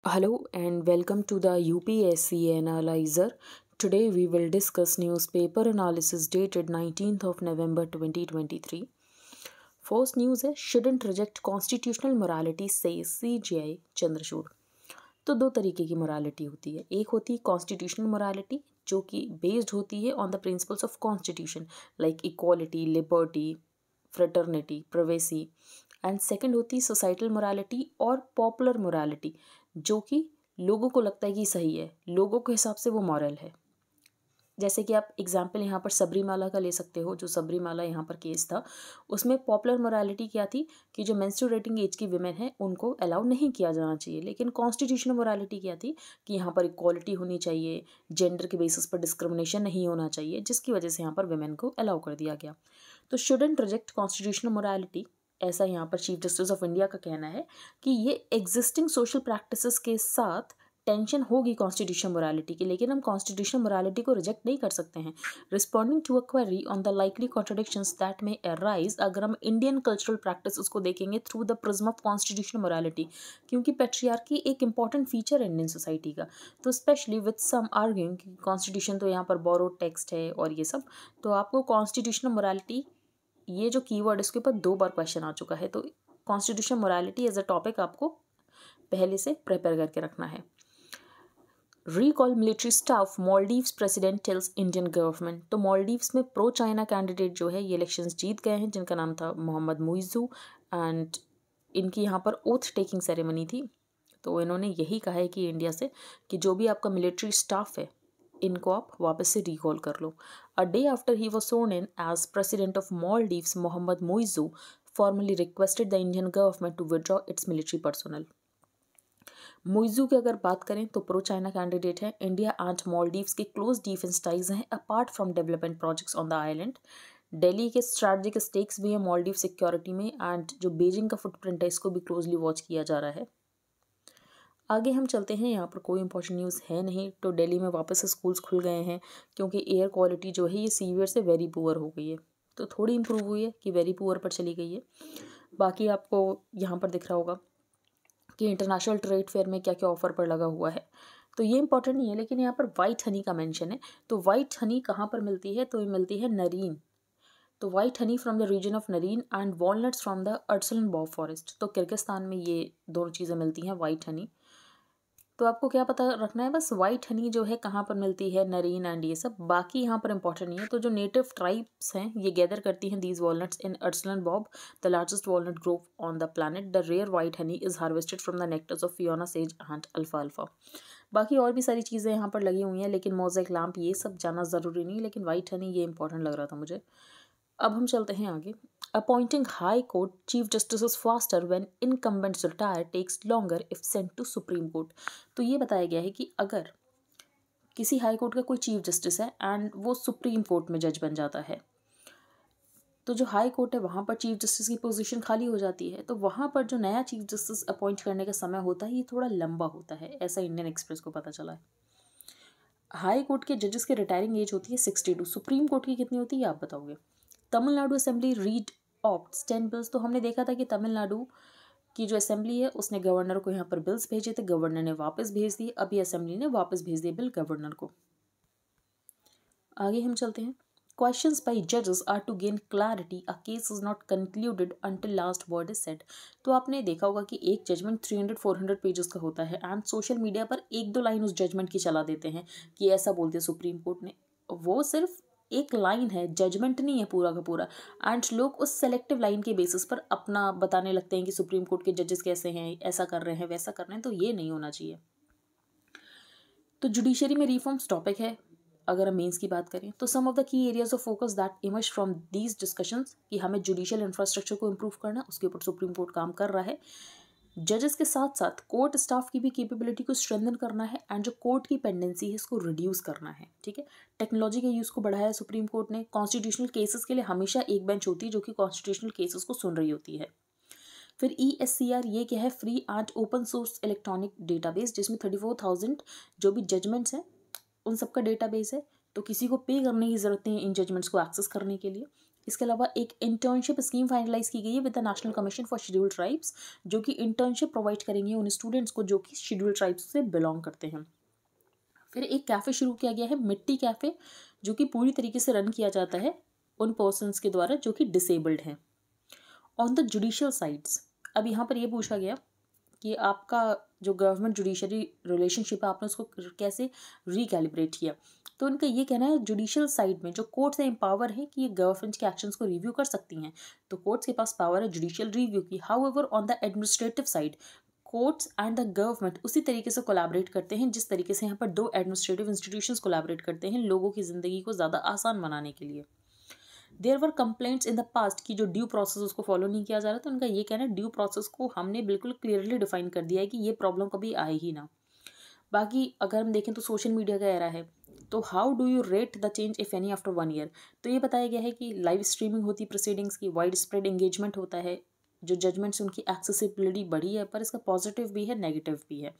Hello and welcome to the UPSC Analyzer. Today we will discuss newspaper analysis dated 19th of November 2023. First news है shouldn't reject constitutional morality says CJI Chandrachud. तो दो तरीके की morality होती है, एक होती है कॉन्स्टिट्यूशनल मोरालिटी जो कि बेस्ड होती है on the principles of constitution like equality, liberty, fraternity, privacy. And second होती है सोसाइटल मोरालिटी और पॉपुलर मोरालिटी जो कि लोगों को लगता है कि सही है, लोगों के हिसाब से वो मॉरल है। जैसे कि आप एग्जाम्पल यहाँ पर सबरीमाला का ले सकते हो। जो सबरीमाला यहाँ पर केस था उसमें पॉपुलर मोरालिटी क्या थी कि जो मेंस्ट्रुएटिंग एज की विमेन है उनको अलाउ नहीं किया जाना चाहिए, लेकिन कॉन्स्टिट्यूशनल मोरालिटी क्या थी कि यहाँ पर इक्वालिटी होनी चाहिए, जेंडर के बेसिस पर डिस्क्रिमिनेशन नहीं होना चाहिए, जिसकी वजह से यहाँ पर विमेन को अलाउ कर दिया गया। तो शुडंट रिजेक्ट कॉन्स्टिट्यूशनल मोरालिटी, ऐसा यहाँ पर चीफ जस्टिस ऑफ इंडिया का कहना है कि ये एग्जिस्टिंग सोशल प्रैक्टिसेस के साथ टेंशन होगी कॉन्स्टिट्यूशनल मोरालिटी की, लेकिन हम कॉन्स्टिट्यूशनल मोरालिटी को रिजेक्ट नहीं कर सकते हैं। Responding to a query on the likely contradictions that में अराइज, अगर हम इंडियन कल्चरल प्रैक्टिस उसको देखेंगे through the prism of constitutional morality, क्योंकि पैट्रियार्की एक इंपॉर्टेंट फीचर है इंडियन सोसाइटी का। तो स्पेशली विद सम आर्ग्यूइंग कि कॉन्स्टिट्यूशन तो यहाँ पर बोरोड टेक्स्ट है और ये सब, तो आपको कॉन्स्टिट्यूशनल मोरालिटी ये जो कीवर्ड इसके ऊपर 2 बार क्वेश्चन आ चुका है, तो constitution morality as a topic आपको पहले से प्रिपेयर करके रखना है। Recall military staff Maldives president tells Indian government. तो मॉलडीव्स में प्रो चाइना कैंडिडेट जो है ये इलेक्शंस जीत गए हैं, जिनका नाम था मोहम्मद मुइज़ू, एंड इनकी यहाँ पर ओथ टेकिंग सेरेमनी थी। तो इन्होंने यही कहा है कि इंडिया से कि जो भी आपका मिलिट्री स्टाफ है इनको आप वापस से रिकॉल कर लो। A day after he was sworn in as president of Maldives, Mohammed Muizzu formally requested the Indian government to withdraw its military personnel. Muizzu की अगर बात करें तो प्रो चाइना कैंडिडेट है। इंडिया एंड मॉलडीव्स के क्लोज डिफेंस टाइज हैं apart from development projects on the island. Delhi के strategic stakes भी हैं मॉलडीव सिक्योरिटी में, एंड जो बीजिंग का फुटप्रिंट है इसको भी क्लोजली वॉच किया जा रहा है। आगे हम चलते हैं, यहाँ पर कोई इंपॉर्टेंट न्यूज़ है नहीं। तो दिल्ली में वापस से स्कूल्स खुल गए हैं क्योंकि एयर क्वालिटी जो है ये सीवियर से वेरी पुअर हो गई है। तो थोड़ी इंप्रूव हुई है कि वेरी पुअर पर चली गई है। बाकी आपको यहाँ पर दिख रहा होगा कि इंटरनेशनल ट्रेड फेयर में क्या क्या ऑफर पर लगा हुआ है। तो ये इंपॉर्टेंट नहीं है, लेकिन यहाँ पर वाइट हनी का मेंशन है। तो वाइट हनी कहाँ पर मिलती है? तो ये मिलती है नरीन। तो white honey from the region of Naryn and walnuts from the Arslanbob forest. तो किर्गिस्तान में ये दोनों चीज़ें मिलती हैं, वाइट हनी। तो आपको क्या पता रखना है, बस वाइट हनी जो है कहाँ पर मिलती है, नरीन एंड ये सब, बाकी यहाँ पर इंपॉर्टेंट नहीं है। तो जो नेटिव ट्राइब्स हैं ये गैदर करती हैं these walnuts in Arslanbob, the largest walnut grove on the planet. The rare white honey is harvested from the nectars of Fiona sage and alpha. बाकी और भी सारी चीज़ें यहाँ पर लगी हुई हैं, लेकिन मोज़ेक लैम्प ये सब जाना ज़रूरी नहीं, लेकिन वाइट हनी ये इंपॉर्टेंट लग रहा था मुझे। अब हम चलते हैं आगे। Appointing high court chief justice faster when incumbents retire takes longer if sent to supreme court. तो ये बताया गया है कि अगर किसी हाई कोर्ट का कोई चीफ जस्टिस है एंड वो सुप्रीम कोर्ट में जज बन जाता है, तो जो हाई कोर्ट है वहाँ पर चीफ जस्टिस की पोजीशन खाली हो जाती है, तो वहाँ पर जो नया चीफ जस्टिस अपॉइंट करने का समय होता है ये थोड़ा लंबा होता है, ऐसा इंडियन एक्सप्रेस को पता चला है। हाई कोर्ट के जजेस की रिटायरिंग एज होती है 62। सुप्रीम कोर्ट की कितनी होती है आप बताओगे? Tamil Nadu assembly read opt 10 bills. तो हमने देखा था कि तमिलनाडु की जो असेंबली है उसने गवर्नर को यहाँ पर बिल्स भेजे थे, गवर्नर ने वापस भेज दिए, अभी असेंबली ने वापस भेज दिए बिल गवर्नर को। आगे हम चलते हैं। Questions by judges are to gain clarity. A case is not concluded until last word is said. तो आपने देखा होगा कि एक जजमेंट 300-400 पेजेस का होता है एंड सोशल मीडिया पर 1-2 लाइन उस जजमेंट की चला देते हैं कि ऐसा बोलते हैं सुप्रीम कोर्ट ने। वो सिर्फ एक लाइन है, जजमेंट नहीं है पूरा का पूरा, एंड लोग उस सेलेक्टिव लाइन के बेसिस पर अपना बताने लगते हैं कि सुप्रीम कोर्ट के जजेस कैसे हैं, ऐसा कर रहे हैं, वैसा कर रहे हैं। तो ये नहीं होना चाहिए। तो जुडिशरी में रिफॉर्म्स टॉपिक है। अगर हम मेंस की बात करें तो some of the key areas of focus that emerge from these discussions कि हमें जुडिशियल इंफ्रास्ट्रक्चर को इम्प्रूव करना, उसके ऊपर सुप्रीम कोर्ट काम कर रहा है। जजेस के साथ साथ कोर्ट स्टाफ की भी कैपेबिलिटी को स्ट्रेंथन करना है एंड जो कोर्ट की पेंडेंसी है इसको रिड्यूस करना है। ठीक है, टेक्नोलॉजी के यूज़ को बढ़ाया है सुप्रीम कोर्ट ने। कॉन्स्टिट्यूशनल केसेस के लिए हमेशा एक बेंच होती है जो कि कॉन्स्टिट्यूशनल केसेस को सुन रही होती है। फिर ESCR ये क्या है? Free and open source electronic database, जिसमें 34,000 जो भी जजमेंट्स हैं उन सबका डेटाबेस है, तो किसी को पे करने की ज़रूरत नहीं है इन जजमेंट्स को एक्सेस करने के लिए। इसके अलावा एक इंटर्नशिप स्कीम फाइनलाइज की गई है with the national commission for scheduled tribes, जो कि इंटर्नशिप प्रोवाइड करेंगे उन स्टूडेंट्स को जो कि शेड्यूल्ड ट्राइब्स से बिलोंग करते हैं। फिर एक कैफ़े शुरू किया गया है, मिट्टी कैफ़े, जो कि पूरी तरीके से रन किया जाता है उन पर्सनस के द्वारा जो कि डिसेबल्ड हैं। ऑन द जुडिशियल साइड्स, अब यहाँ पर ये पूछा गया कि आपका जो गवर्नमेंट जुडिशरी रिलेशनशिप है आपने उसको कैसे रिकैलिब्रेट किया। तो उनका ये कहना है जुडिशियल साइड में जो कोर्ट्स हैं पावर है कि ये गवर्नमेंट के एक्शंस को रिव्यू कर सकती हैं, तो कोर्ट्स के पास पावर है जुडिशियल रिव्यू की। However on the administrative side courts and the government उसी तरीके से कोलैबोरेट करते हैं जिस तरीके से यहाँ पर दो एडमिनिस्ट्रेटिव इंस्टीट्यूशंस कोलैबोरेट करते हैं लोगों की ज़िंदगी को ज़्यादा आसान बनाने के लिए। There were complaints in the past कि जो ड्यू प्रोसेस उसको फॉलो नहीं किया जा रहा, तो उनका ये कहना है ड्यू प्रोसेस को हमने बिल्कुल क्लियरली डिफाइन कर दिया है कि ये प्रॉब्लम कभी आए ही ना। बाकी अगर हम देखें तो सोशल मीडिया का एरा है, तो how do you rate the change if any after 1 year. तो ये बताया गया है कि लाइव स्ट्रीमिंग होती प्रोसीडिंग्स की, वाइड स्प्रेड एंगेजमेंट होता है, जो जजमेंट्स उनकी एक्सेसिबिलिटी बढ़ी है, पर इसका पॉजिटिव भी है नेगेटिव भी है।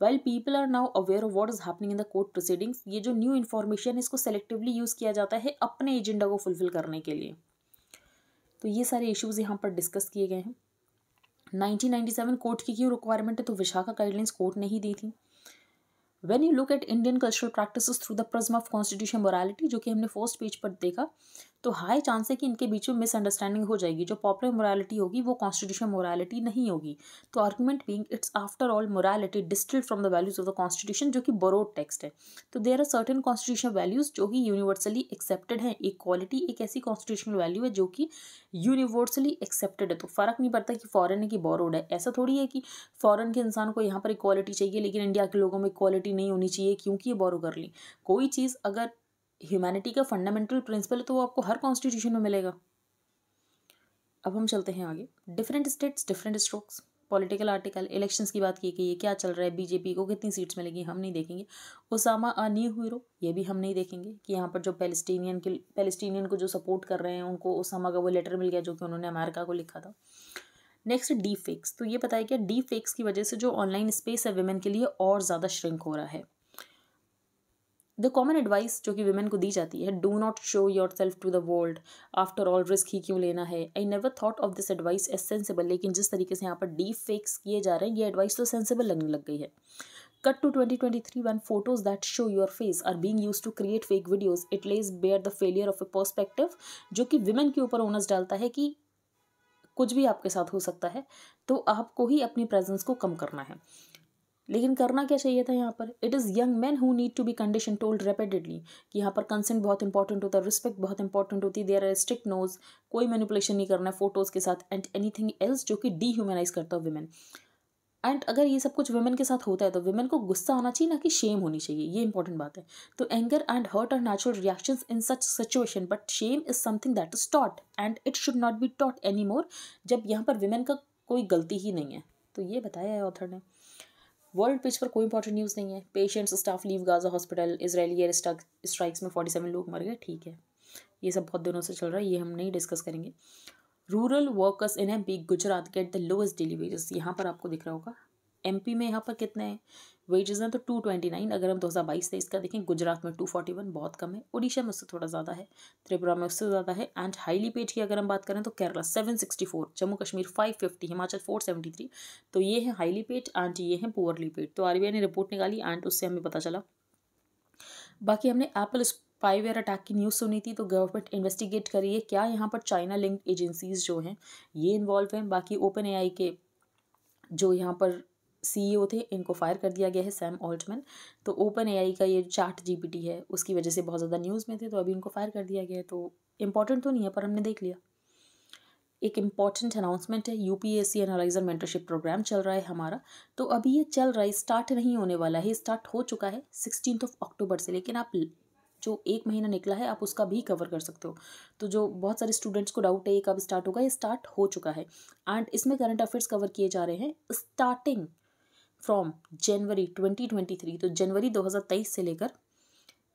Well people are now aware of what is happening in the court proceedings, ये जो न्यू इन्फॉर्मेशन है इसको सेलेक्टिवली यूज़ किया जाता है अपने एजेंडा को फुलफिल करने के लिए। तो ये सारे इश्यूज़ यहाँ पर डिस्कस किए गए हैं। 1997 कोर्ट की क्यों रिक्वायरमेंट है, तो विशाखा गाइडलाइंस कोर्ट ने ही दी थी। When you look at Indian cultural practices through the prism of constitutional morality, जो कि हमने फर्स्ट पेज पर देखा, तो हाई चांस है कि इनके बीच में मिसअंडरस्टैंडिंग हो जाएगी। जो पॉपुलर मोरालिटी होगी वो कॉन्स्टिट्यूशनल मोरालिटी नहीं होगी। तो argument being it's after all morality distilled from the values of the constitution, जो कि बोरोड टेक्स्ट है। तो there are certain constitutional values जो कि यूनिवर्सली एक्सेप्टेड है। इक्वालिटी एक ऐसी कॉन्स्टिट्यूशनल वैल्यू है जो कि यूनिवर्सली एक्सेप्टेड है। तो फर्क नहीं पड़ता कि फॉरेन है कि बोरोड है। ऐसा थोड़ी है कि फॉरेन के इंसान को यहाँ पर इक्वालिटी चाहिए लेकिन इंडिया के लोगों में इक्वालिटी नहीं होनी चाहिए क्योंकि ये बोरो कर ली। कोई चीज़ अगर ह्यूमैनिटी का फंडामेंटल प्रिंसिपल है तो वो आपको हर कॉन्स्टिट्यूशन में मिलेगा। अब हम चलते हैं आगे। Different states different strokes, political article, elections की बात की गई है, क्या चल रहा है, बीजेपी को कितनी सीट्स मिलेगी हम नहीं देखेंगे। ओसामा अ न्यू हीरो, ये भी हम नहीं देखेंगे कि यहाँ पर जो पैलेस्टीनियन को जो सपोर्ट कर रहे हैं उनको ओसामा का वो लेटर मिल गया जो कि उन्होंने अमेरिका को लिखा था। नेक्स्ट डीप फेक्स, तो ये बताया गया डीप फेक्स की वजह से जो ऑनलाइन स्पेस है विमेन के लिए और ज़्यादा श्रिंक हो रहा है। द कॉमन एडवाइस जो कि विमेन को दी जाती है, do not show yourself to the world, after all risk ही क्यों लेना है। I never thought of this advice as sensible, लेकिन जिस तरीके से यहाँ पर डीप फेक्स किए जा रहे हैं ये एडवाइस तो सेंसिबल लगने लग गई है। Cut to 2023 when photos that show your face are being used to create fake videos, it lays bare the failure of a perspective, जो कि विमेन के ऊपर ओनस डालता है कि कुछ भी आपके साथ हो सकता है, तो आपको ही अपनी प्रेजेंस को कम करना है। लेकिन करना क्या चाहिए था यहाँ पर, it is young man who need to be condition told repeatedly कि यहाँ पर कंसेंट बहुत इंपॉर्टेंट होता है, रिस्पेक्ट बहुत इंपॉर्टेंट होती है, देयर आर स्ट्रिक्ट नोज, कोई मैनिपुलेशन नहीं करना है फोटोज़ के साथ एंड एनीथिंग एल्स जो कि डीह्यूमनाइज करता है विमेन। एंड अगर ये सब कुछ विमेन के साथ होता है तो विमेन को गुस्सा आना चाहिए ना कि शेम होनी चाहिए, ये इंपॉर्टेंट बात है। तो anger and hurt are natural reactions in such situation but shame is something that is taught and it should not be taught any more, जब यहाँ पर विमेन का कोई गलती ही नहीं है। तो ये बताया है ऑथर ने। वर्ल्ड पेज पर कोई इंपॉर्टेंट न्यूज़ नहीं है। Patients staff leave Gaza hospital, Israeli air strikes में 47 लोग मर गए, ठीक है, ये सब बहुत दिनों से चल रहा है, ये हम नहीं डिस्कस करेंगे। Rural workers in MP Gujarat get the lowest daily wages, यहाँ पर आपको दिख रहा होगा एमपी में यहाँ पर कितने वेजेस हैं, तो 229। अगर हम 2022-23 का देखें गुजरात में 241, बहुत कम है। उड़ीसा में उससे थोड़ा ज़्यादा है, त्रिपुरा में उससे ज़्यादा है। एंड हाईली पेड की अगर हम बात करें तो केरला 764, जम्मू कश्मीर 550, हिमाचल 473। तो ये है हाईली पेड एंड ये है पुअरली पेड। तो आरबीआई ने रिपोर्ट निकाली एंड उससे हमें पता चला। बाकी हमने एप्पल स्पाईवेयर अटैक की न्यूज़ सुनी थी, तो गवर्नमेंट इन्वेस्टिगेट करी है क्या यहाँ पर चाइना लिंक्ड एजेंसीज जो हैं ये इन्वॉल्व हैं। बाकी ओपन एआई के जो यहाँ पर सीईओ थे इनको फायर कर दिया गया है, सैम ऑल्टमैन। तो ओपन एआई का ये चैट जीपीटी है उसकी वजह से बहुत ज़्यादा न्यूज़ में थे, तो अभी इनको फायर कर दिया गया है। तो इम्पॉर्टेंट तो नहीं है पर हमने देख लिया। एक इम्पॉर्टेंट अनाउंसमेंट है, यूपीएससी एनालाइजर मेंटरशिप प्रोग्राम चल रहा है हमारा। तो अभी ये चल रहा है, स्टार्ट नहीं होने वाला है, स्टार्ट हो चुका है 16 अक्टूबर से, लेकिन आप जो 1 महीना निकला है आप उसका भी कवर कर सकते हो। तो जो बहुत सारे स्टूडेंट्स को डाउट है ये कब स्टार्ट होगा, ये स्टार्ट हो चुका है। एंड इसमें करंट अफेयर्स कवर किए जा रहे हैं स्टार्टिंग फ्रॉम जनवरी 2023, तो जनवरी 2023 से लेकर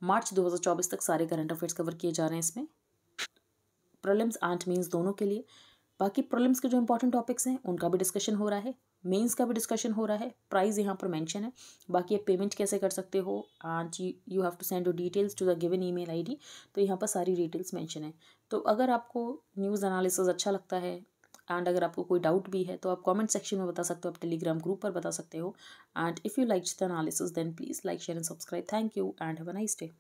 मार्च 2024 तक सारे करंट अफेयर्स कवर किए जा रहे हैं इसमें, प्रीलिम्स एंड मेंस दोनों के लिए। बाकी प्रीलिम्स के जो इंपॉर्टेंट टॉपिक्स हैं उनका भी डिस्कशन हो रहा है, मेंस का भी डिस्कशन हो रहा है, प्राइस यहाँ पर मेंशन है, बाकी आप पेमेंट कैसे कर सकते हो and you have to send your details to the given email ID. तो यहाँ पर सारी डिटेल्स मेंशन है। तो अगर आपको न्यूज़ एनालिसिस अच्छा लगता है एंड अगर आपको कोई डाउट भी है तो आप कमेंट सेक्शन में बता सकते हो, आप टेलीग्राम ग्रुप पर बता सकते हो। And if you like the analysis then please like share and subscribe. Thank you and have a nice day.